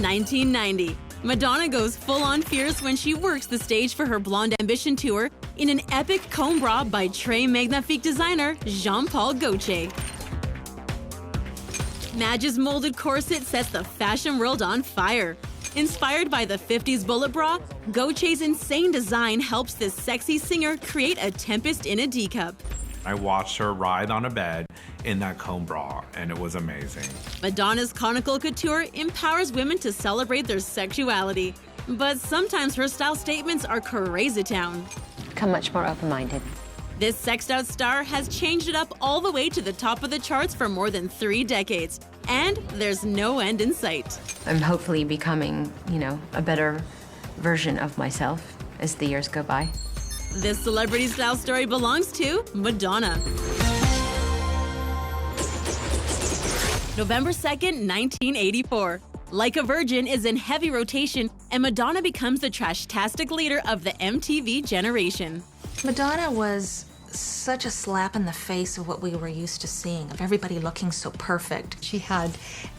1990. Madonna goes full-on fierce when she works the stage for her Blonde Ambition tour in an epic comb bra by Très Magnifique designer Jean-Paul Gaultier. Madge's molded corset sets the fashion world on fire. Inspired by the 50s bullet bra, Gaultier's insane design helps this sexy singer create a tempest in a teacup. I watched her ride on a bed in that comb bra, and it was amazing. Madonna's conical couture empowers women to celebrate their sexuality. But sometimes her style statements are crazy town. Become much more open-minded. This sexed-out star has changed it up all the way to the top of the charts for more than 3 decades. And there's no end in sight. I'm hopefully becoming, a better version of myself as the years go by. This celebrity style story belongs to Madonna. November 2nd, 1984. Like a Virgin is in heavy rotation, and Madonna becomes the trash-tastic leader of the MTV generation. Madonna was such a slap in the face of what we were used to seeing, of everybody looking so perfect. She had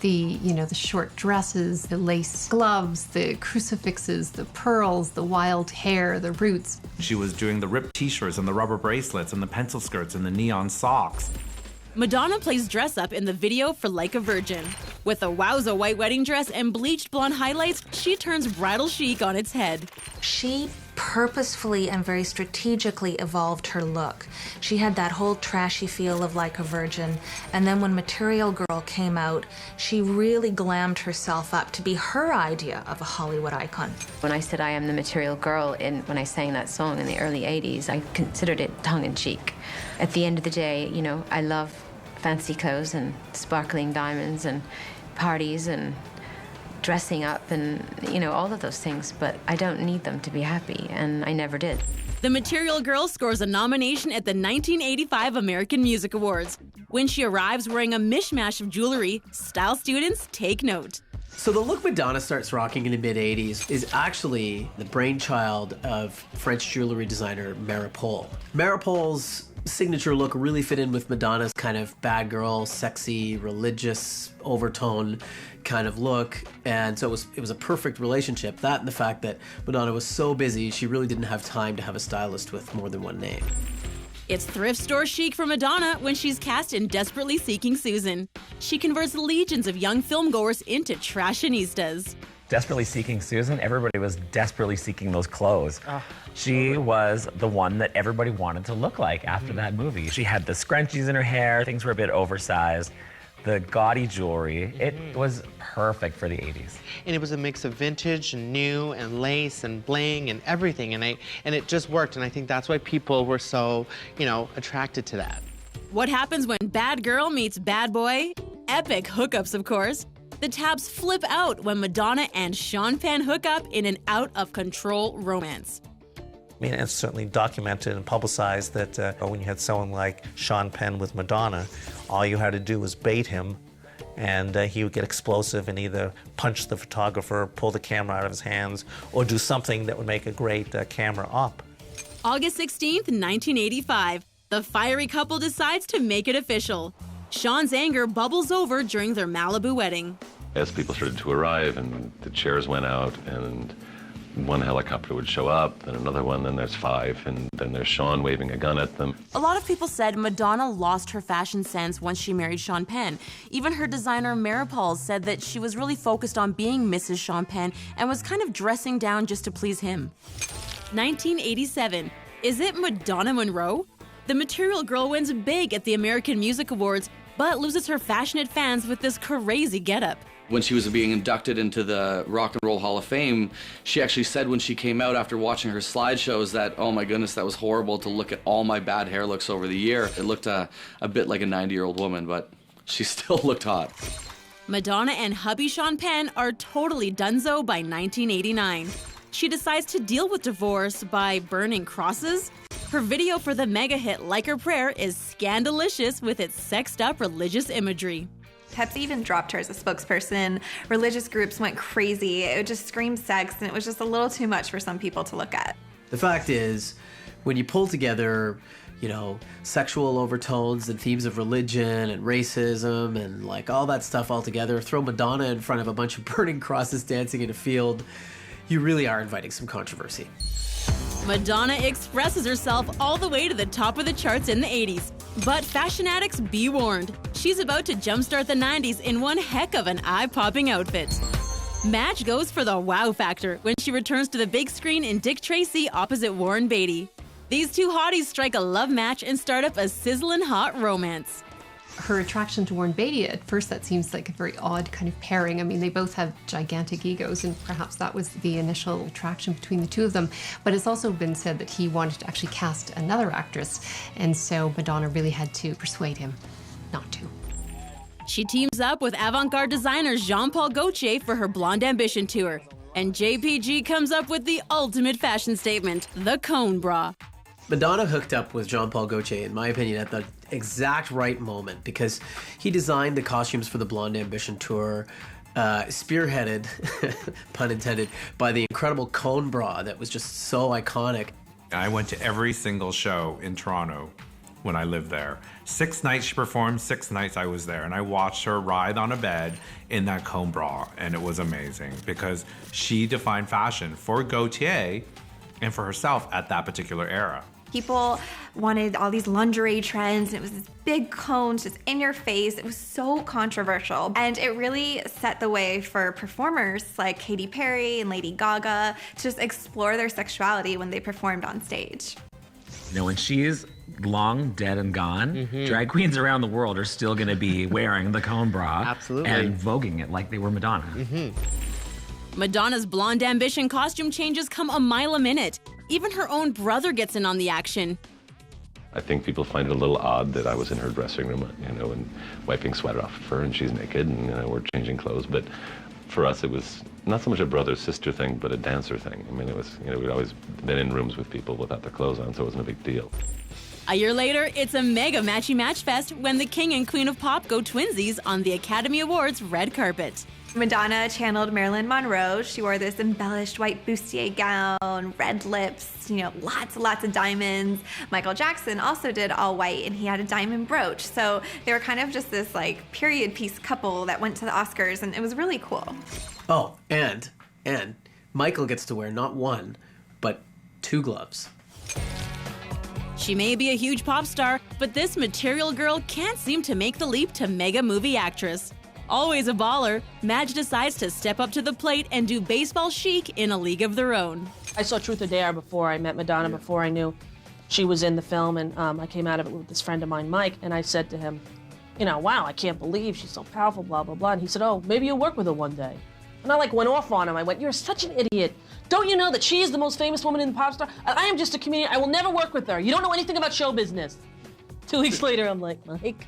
the short dresses, the lace gloves, the crucifixes, the pearls, the wild hair, the roots. She was doing the ripped t-shirts and the rubber bracelets and the pencil skirts and the neon socks. Madonna plays dress-up in the video for Like a Virgin. With a wowza white wedding dress and bleached blonde highlights, she turns bridal chic on its head. She purposefully and very strategically evolved her look. She had that whole trashy feel of Like a Virgin, and then when Material Girl came out, she really glammed herself up to be her idea of a Hollywood icon. When I said I am the Material Girl when I sang that song in the early 80s, I considered it tongue-in-cheek. At the end of the day, I love fancy clothes and sparkling diamonds and parties and dressing up and, all of those things, but I don't need them to be happy, and I never did. The Material Girl scores a nomination at the 1985 American Music Awards. When she arrives wearing a mishmash of jewelry, style students take note. So the look Madonna starts rocking in the mid-'80s is actually the brainchild of French jewelry designer Maripol. Maripol's signature look really fit in with Madonna's kind of bad girl, sexy, religious overtone kind of look, and so it was a perfect relationship. That and the fact that Madonna was so busy, she really didn't have time to have a stylist with more than one name. It's thrift store chic for Madonna when she's cast in Desperately Seeking Susan. She converts legions of young filmgoers into trashinistas. Desperately Seeking Susan, everybody was desperately seeking those clothes. She was the one that everybody wanted to look like after that movie. She had the scrunchies in her hair, things were a bit oversized, the gaudy jewelry. It was perfect for the 80s. And it was a mix of vintage and new and lace and bling and everything, and it just worked, and I think that's why people were so, attracted to that. What happens when bad girl meets bad boy? Epic hookups, of course. The tabs flip out when Madonna and Sean Penn hook up in an out-of-control romance. I mean, it's certainly documented and publicized that when you had someone like Sean Penn with Madonna, all you had to do was bait him, and he would get explosive and either punch the photographer, pull the camera out of his hands, or do something that would make a great camera op. August 16th, 1985, the fiery couple decides to make it official. Sean's anger bubbles over during their Malibu wedding. As people started to arrive and the chairs went out and one helicopter would show up, then another one, then there's 5, and then there's Sean waving a gun at them. A lot of people said Madonna lost her fashion sense once she married Sean Penn. Even her designer Maripol said that she was really focused on being Mrs. Sean Penn and was kind of dressing down just to please him. 1987. Is it Madonna Monroe? The Material Girl wins big at the American Music Awards, but loses her passionate fans with this crazy getup. When she was being inducted into the Rock and Roll Hall of Fame, she actually said when she came out after watching her slideshows that, oh my goodness, that was horrible to look at all my bad hair looks over the year. It looked a bit like a 90-year-old woman, but she still looked hot. Madonna and hubby Sean Penn are totally donezo by 1989. She decides to deal with divorce by burning crosses. Her video for the mega hit Like a Prayer is scandalicious with its sexed-up religious imagery. Pepsi even dropped her as a spokesperson. Religious groups went crazy. It just screamed sex, and it was just a little too much for some people to look at. The fact is, when you pull together, you know, sexual overtones and themes of religion and racism and like all that stuff all together. Throw Madonna in front of a bunch of burning crosses dancing in a field. You really are inviting some controversy. Madonna expresses herself all the way to the top of the charts in the 80s. But fashion addicts, be warned. She's about to jumpstart the 90s in one heck of an eye-popping outfit. Madge goes for the wow factor when she returns to the big screen in Dick Tracy opposite Warren Beatty. These two hotties strike a love match and start up a sizzling hot romance. Her attraction to Warren Beatty, at first that seems like a very odd kind of pairing. I mean, they both have gigantic egos, and perhaps that was the initial attraction between the two of them. But it's also been said that he wanted to actually cast another actress, and so Madonna really had to persuade him not to. She teams up with avant-garde designer Jean-Paul Gaultier for her Blonde Ambition tour. And JPG comes up with the ultimate fashion statement, the cone bra. Madonna hooked up with Jean-Paul Gaultier, in my opinion, at the exact right moment because he designed the costumes for the Blonde Ambition tour, spearheaded, pun intended, by the incredible cone bra that was just so iconic. I went to every single show in Toronto when I lived there. 6 nights she performed, 6 nights I was there, and I watched her writhe on a bed in that cone bra, and it was amazing because she defined fashion for Gaultier and for herself at that particular era. People wanted all these lingerie trends, and it was this big cones just in your face. It was so controversial, and it really set the way for performers like Katy Perry and Lady Gaga to just explore their sexuality when they performed on stage. You know, when she's long dead and gone, drag queens around the world are still going to be wearing the cone bra Absolutely. and voguing it like they were Madonna. Madonna's Blonde Ambition costume changes come a mile a minute. Even her own brother gets in on the action. I think people find it a little odd that I was in her dressing room, you know, and wiping sweat off of her, and she's naked, and you know, we're changing clothes. But for us, it was not so much a brother-sister thing, but a dancer thing. I mean, it was, you know, we'd always been in rooms with people without their clothes on, so it wasn't a big deal. A year later, it's a mega matchy-match fest when the king and queen of pop go twinsies on the Academy Awards red carpet. Madonna channeled Marilyn Monroe. She wore this embellished white bustier gown, red lips, you know, lots of diamonds. Michael Jackson also did all white, and he had a diamond brooch. So they were kind of just this like period piece couple that went to the Oscars, and it was really cool. Oh, and Michael gets to wear not one, but 2 gloves. She may be a huge pop star, but this material girl can't seem to make the leap to mega movie actress. Always a baller, Madge decides to step up to the plate and do baseball chic in a league of their own. I saw Truth or Dare before I met Madonna, before I knew she was in the film, and I came out of it with this friend of mine, Mike, and I said to him, you know, wow, I can't believe she's so powerful, blah, blah, blah. And he said, oh, maybe you'll work with her one day. And I like went off on him. I went, you're such an idiot. Don't you know that she is the most famous woman in the pop star? I am just a comedian. I will never work with her. You don't know anything about show business. 2 weeks later, I'm like, Mike,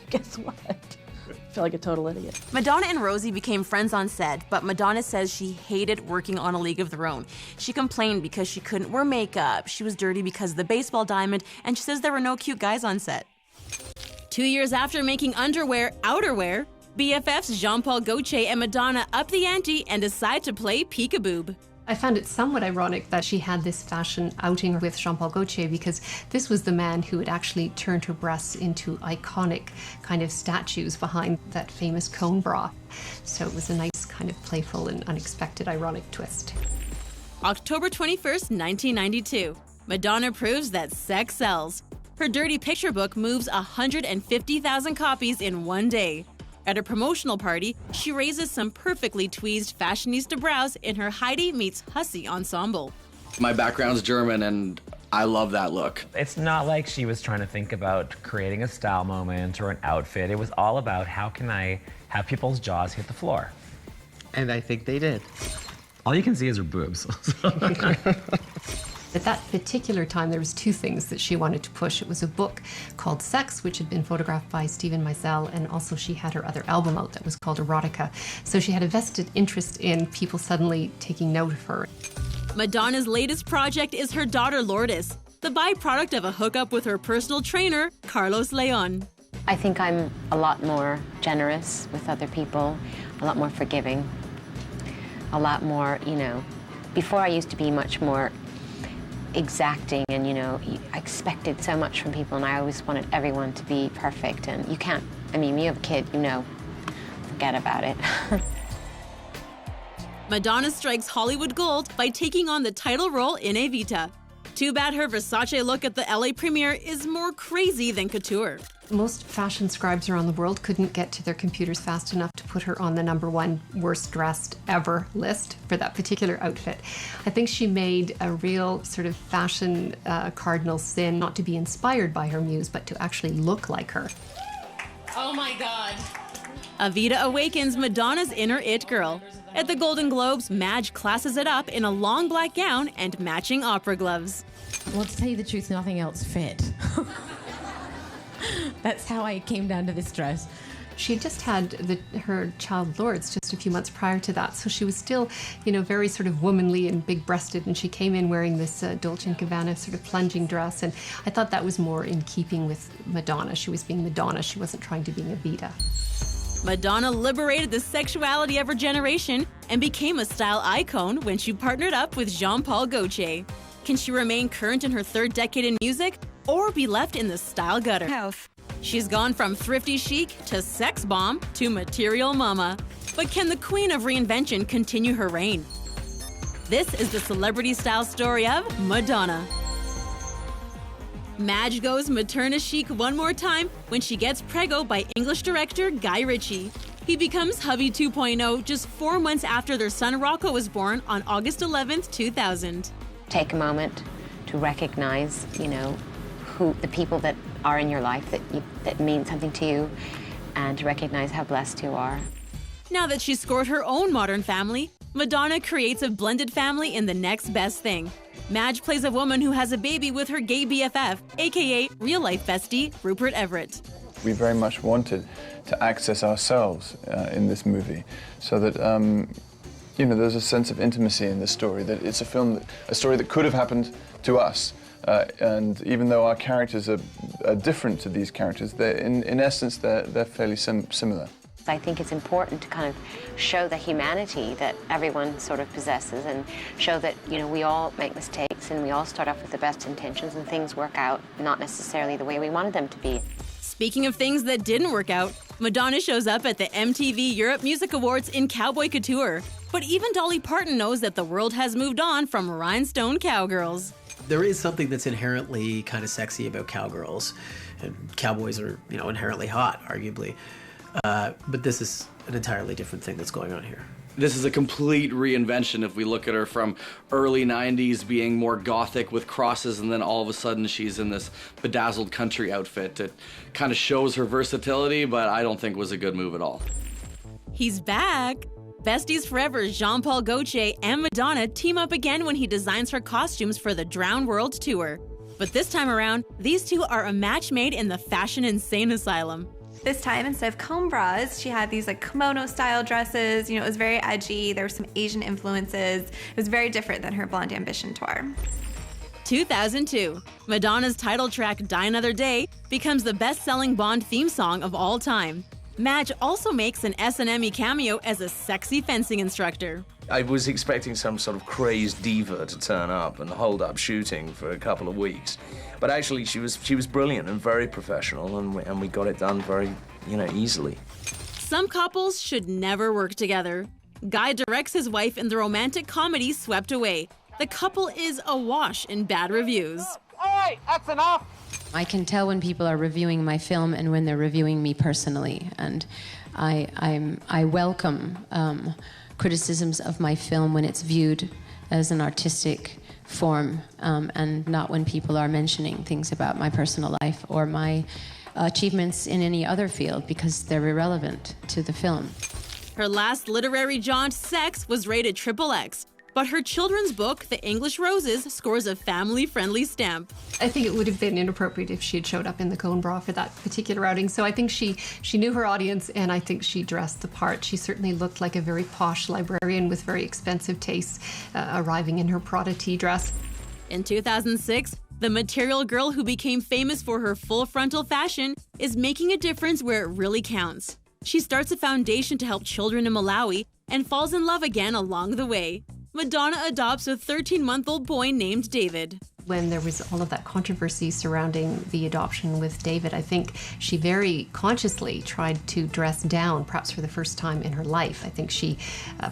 guess what? I feel like a total idiot. Madonna and Rosie became friends on set, but Madonna says she hated working on A League of Their Own. She complained because she couldn't wear makeup, she was dirty because of the baseball diamond, and she says there were no cute guys on set. 2 years after making underwear outerwear, BFFs Jean-Paul Gaultier and Madonna up the ante and decide to play peekaboo. I found it somewhat ironic that she had this fashion outing with Jean-Paul Gaultier because this was the man who had actually turned her breasts into iconic kind of statues behind that famous cone bra. So it was a nice kind of playful and unexpected ironic twist. October 21st, 1992. Madonna proves that sex sells. Her Dirty Picture book moves 150,000 copies in one day. At a promotional party, she raises some perfectly tweezed fashionista brows in her Heidi meets Hussy ensemble. My background's German, and I love that look. It's not like she was trying to think about creating a style moment or an outfit. It was all about how can I have people's jaws hit the floor. And I think they did. All you can see is her boobs. At that particular time, there was 2 things that she wanted to push. It was a book called Sex, which had been photographed by Stephen Meisel, and also she had her other album out that was called Erotica. So she had a vested interest in people suddenly taking note of her. Madonna's latest project is her daughter Lourdes, the byproduct of a hookup with her personal trainer, Carlos Leon. I think I'm a lot more generous with other people, a lot more forgiving, a lot more, you know. Before I used to be much more exacting, and I expected so much from people, and I always wanted everyone to be perfect, and you can't. I mean, you have a kid, forget about it. Madonna strikes Hollywood gold by taking on the title role in Evita. Too bad her Versace look at the LA premiere is more crazy than couture. Most fashion scribes around the world couldn't get to their computers fast enough to put her on the #1 worst dressed ever list for that particular outfit. I think she made a real sort of fashion cardinal sin not to be inspired by her muse, but to actually look like her. Oh my God. Evita awakens Madonna's inner it girl. At the Golden Globes, Madge classes it up in a long black gown and matching opera gloves. Well, to tell you the truth, nothing else fit. That's how I came down to this dress. She just had her child Lourdes just a few months prior to that, so she was still, very sort of womanly and big-breasted, and she came in wearing this Dolce & Gabbana sort of plunging dress, and I thought that was more in keeping with Madonna. She was being Madonna. She wasn't trying to be Evita. Madonna liberated the sexuality of her generation and became a style icon when she partnered up with Jean-Paul Gaultier. Can she remain current in her third decade in music or be left in the style gutter? Health. She's gone from thrifty chic to sex bomb to material mama. But can the queen of reinvention continue her reign? This is the celebrity style story of Madonna. Madge goes Materna chic one more time when she gets preggo by English director Guy Ritchie. He becomes hubby 2.0 just 4 months after their son Rocco was born on August 11th, 2000. Take a moment to recognize, who the people that are in your life that mean something to you, and to recognize how blessed you are. Now that she's scored her own modern family, Madonna creates a blended family in the next best thing. Madge plays a woman who has a baby with her gay BFF, aka real-life bestie, Rupert Everett. We very much wanted to access ourselves in this movie, so that there's a sense of intimacy in this story. That it's a story that could have happened to us, and even though our characters are different to these characters, in essence they're fairly similar. I think it's important to kind of show the humanity that everyone sort of possesses, and show that, we all make mistakes and we all start off with the best intentions and things work out not necessarily the way we wanted them to be. Speaking of things that didn't work out, Madonna shows up at the MTV Europe Music Awards in cowboy couture. But even Dolly Parton knows that the world has moved on from rhinestone cowgirls. There is something that's inherently kind of sexy about cowgirls, and cowboys are, inherently hot, arguably. But this is an entirely different thing that's going on here. This is a complete reinvention if we look at her from early 90s being more gothic with crosses, and then all of a sudden she's in this bedazzled country outfit. It kind of shows her versatility, but I don't think was a good move at all. He's back! Besties Forever Jean-Paul Gaultier and Madonna team up again when he designs her costumes for the Drowned World tour. But this time around, these two are a match made in the Fashion Insane Asylum. This time, instead of comb bras, she had these kimono-style dresses. It was very edgy. There were some Asian influences. It was very different than her Blonde Ambition tour. 2002, Madonna's title track Die Another Day becomes the best-selling Bond theme song of all time. Madge also makes an S&M cameo as a sexy fencing instructor. I was expecting some sort of crazed diva to turn up and hold up shooting for a couple of weeks. But actually, she was brilliant and very professional, and we got it done very, easily. Some couples should never work together. Guy directs his wife in the romantic comedy Swept Away. The couple is awash in bad reviews. All right, that's enough. I can tell when people are reviewing my film and when they're reviewing me personally, and I welcome criticisms of my film when it's viewed as an artistic form, and not when people are mentioning things about my personal life or my achievements in any other field, because they're irrelevant to the film. Her last literary jaunt, Sex, was rated XXX, but her children's book, The English Roses, scores a family-friendly stamp. I think it would have been inappropriate if she had showed up in the cone bra for that particular outing. So I think she knew her audience, and I think she dressed the part. She certainly looked like a very posh librarian with very expensive tastes, arriving in her Prada tea dress. In 2006, the material girl who became famous for her full frontal fashion is making a difference where it really counts. She starts a foundation to help children in Malawi and falls in love again along the way. Madonna adopts a 13-month-old boy named David. When there was all of that controversy surrounding the adoption with David, I think she very consciously tried to dress down, perhaps for the first time in her life. I think she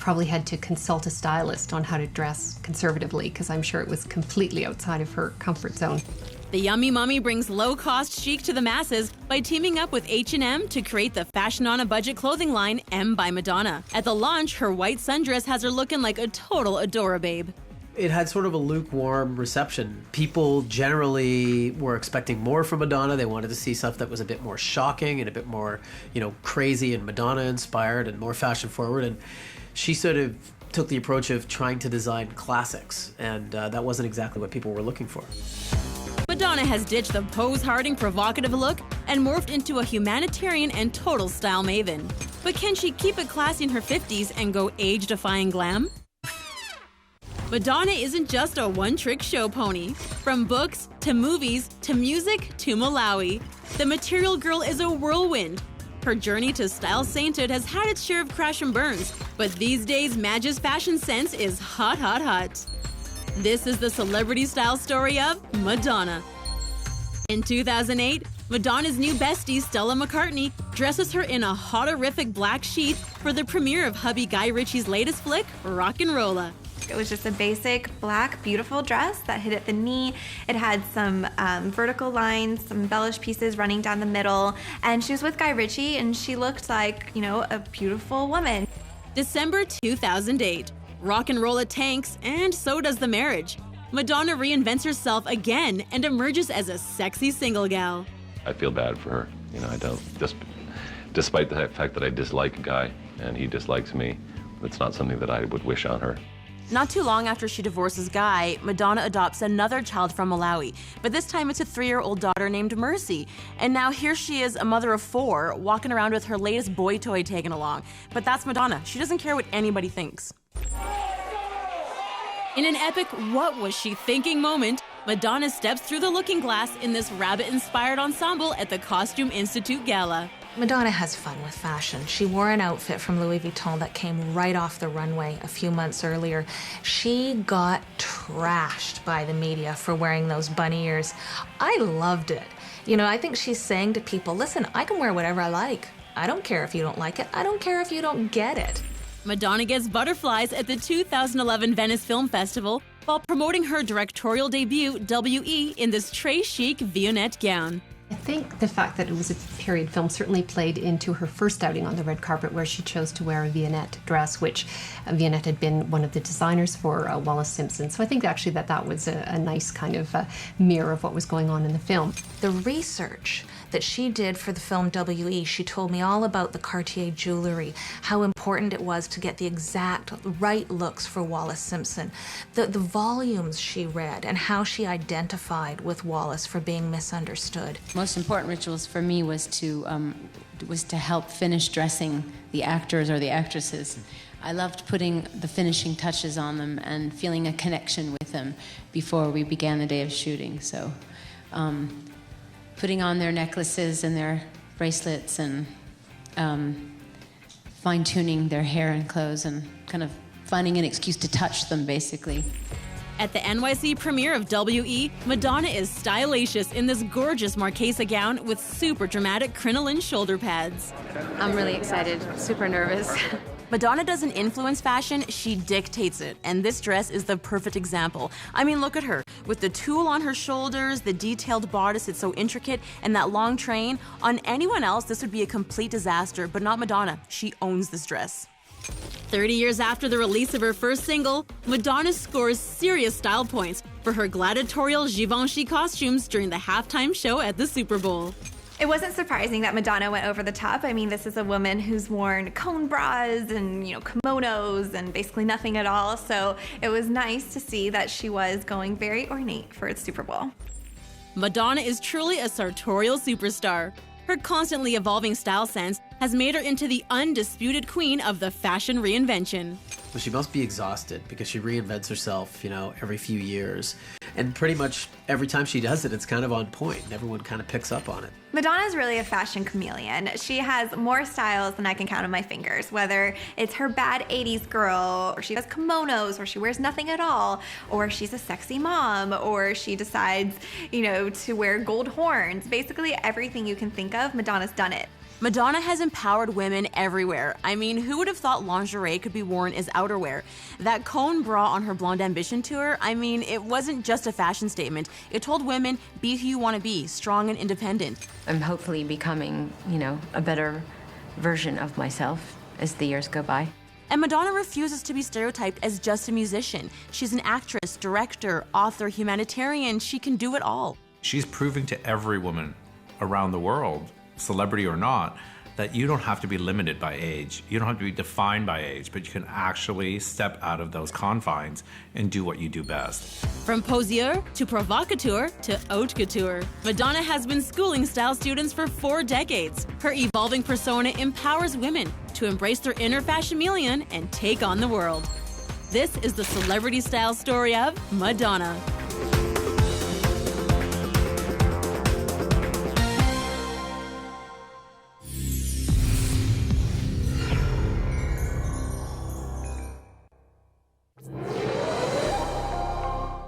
probably had to consult a stylist on how to dress conservatively, because I'm sure it was completely outside of her comfort zone. The Yummy Mummy brings low-cost chic to the masses by teaming up with H&M to create the fashion-on-a-budget clothing line M by Madonna. At the launch, her white sundress has her looking like a total Adora babe. It had sort of a lukewarm reception. People generally were expecting more from Madonna. They wanted to see stuff that was a bit more shocking and a bit more, crazy and Madonna-inspired and more fashion-forward. And she sort of took the approach of trying to design classics, and that wasn't exactly what people were looking for. Madonna has ditched the pose-harding, provocative look and morphed into a humanitarian and total style maven. But can she keep it classy in her 50s and go age-defying glam? Madonna isn't just a one-trick show pony. From books, to movies, to music, to Malawi, the Material Girl is a whirlwind. Her journey to style sainthood has had its share of crash and burns, but these days Madge's fashion sense is hot, hot, hot. This is the celebrity style story of Madonna. In 2008, Madonna's new bestie, Stella McCartney, dresses her in a hot-horrific black sheath for the premiere of hubby Guy Ritchie's latest flick, Rock'n'Rolla. It was just a basic black, beautiful dress that hit at the knee. It had some vertical lines, some embellished pieces running down the middle, and she was with Guy Ritchie, and she looked like, a beautiful woman. December 2008. Rock'n'Rolla tanks, and so does the marriage. Madonna reinvents herself again and emerges as a sexy single gal. I feel bad for her. I don't, despite the fact that I dislike a guy and he dislikes me, it's not something that I would wish on her. Not too long after she divorces Guy, Madonna adopts another child from Malawi, but this time it's a 3-year-old daughter named Mercy. And now here she is, a mother of 4, walking around with her latest boy toy taken along. But that's Madonna. She doesn't care what anybody thinks. In an epic "what was she thinking" moment, Madonna steps through the looking glass in this rabbit-inspired ensemble at the Costume Institute Gala. Madonna has fun with fashion. She wore an outfit from Louis Vuitton that came right off the runway a few months earlier. She got trashed by the media for wearing those bunny ears. I loved it. I think she's saying to people, listen, I can wear whatever I like. I don't care if you don't like it. I don't care if you don't get it. Madonna gets butterflies at the 2011 Venice Film Festival while promoting her directorial debut, W.E., in this très chic Viennette gown. I think the fact that it was a period film certainly played into her first outing on the red carpet, where she chose to wear a Viennette dress, which Viennette had been one of the designers for Wallace Simpson. So I think actually that was a nice kind of mirror of what was going on in the film. The research that she did for the film W.E., she told me all about the Cartier jewelry, how important it was to get the exact right looks for Wallace Simpson, the volumes she read, and how she identified with Wallace for being misunderstood. Most important rituals for me was to help finish dressing the actors or the actresses. I loved putting the finishing touches on them and feeling a connection with them before we began the day of shooting. So putting on their necklaces and their bracelets and fine-tuning their hair and clothes and kind of finding an excuse to touch them, basically. At the NYC premiere of W.E., Madonna is stylish in this gorgeous Marchesa gown with super dramatic crinoline shoulder pads. I'm really excited, super nervous. Madonna doesn't influence fashion, she dictates it, and this dress is the perfect example. I mean, look at her. With the tulle on her shoulders, the detailed bodice, it's so intricate, and that long train. On anyone else, this would be a complete disaster, but not Madonna. She owns this dress. 30 years after the release of her first single, Madonna scores serious style points for her gladiatorial Givenchy costumes during the halftime show at the Super Bowl. It wasn't surprising that Madonna went over the top. I mean, this is a woman who's worn cone bras and, kimonos and basically nothing at all. So it was nice to see that she was going very ornate for its Super Bowl. Madonna is truly a sartorial superstar. Her constantly evolving style sense has made her into the undisputed queen of the fashion reinvention. Well, she must be exhausted because she reinvents herself, every few years. And pretty much every time she does it, it's kind of on point. Everyone kind of picks up on it. Madonna's really a fashion chameleon. She has more styles than I can count on my fingers, whether it's her bad 80s girl, or she does kimonos, or she wears nothing at all, or she's a sexy mom, or she decides, to wear gold horns. Basically everything you can think of, Madonna's done it. Madonna has empowered women everywhere. I mean, who would have thought lingerie could be worn as outerwear? That cone bra on her Blonde Ambition tour, I mean, it wasn't just a fashion statement. It told women, be who you want to be, strong and independent. I'm hopefully becoming, a better version of myself as the years go by. And Madonna refuses to be stereotyped as just a musician. She's an actress, director, author, humanitarian. She can do it all. She's proving to every woman around the world, celebrity or not, that you don't have to be limited by age. You don't have to be defined by age, but you can actually step out of those confines and do what you do best. From poseur to provocateur to haute couture, Madonna has been schooling style students for 4 decades. Her evolving persona empowers women to embrace their inner fashion chameleon and take on the world. This is the celebrity style story of Madonna.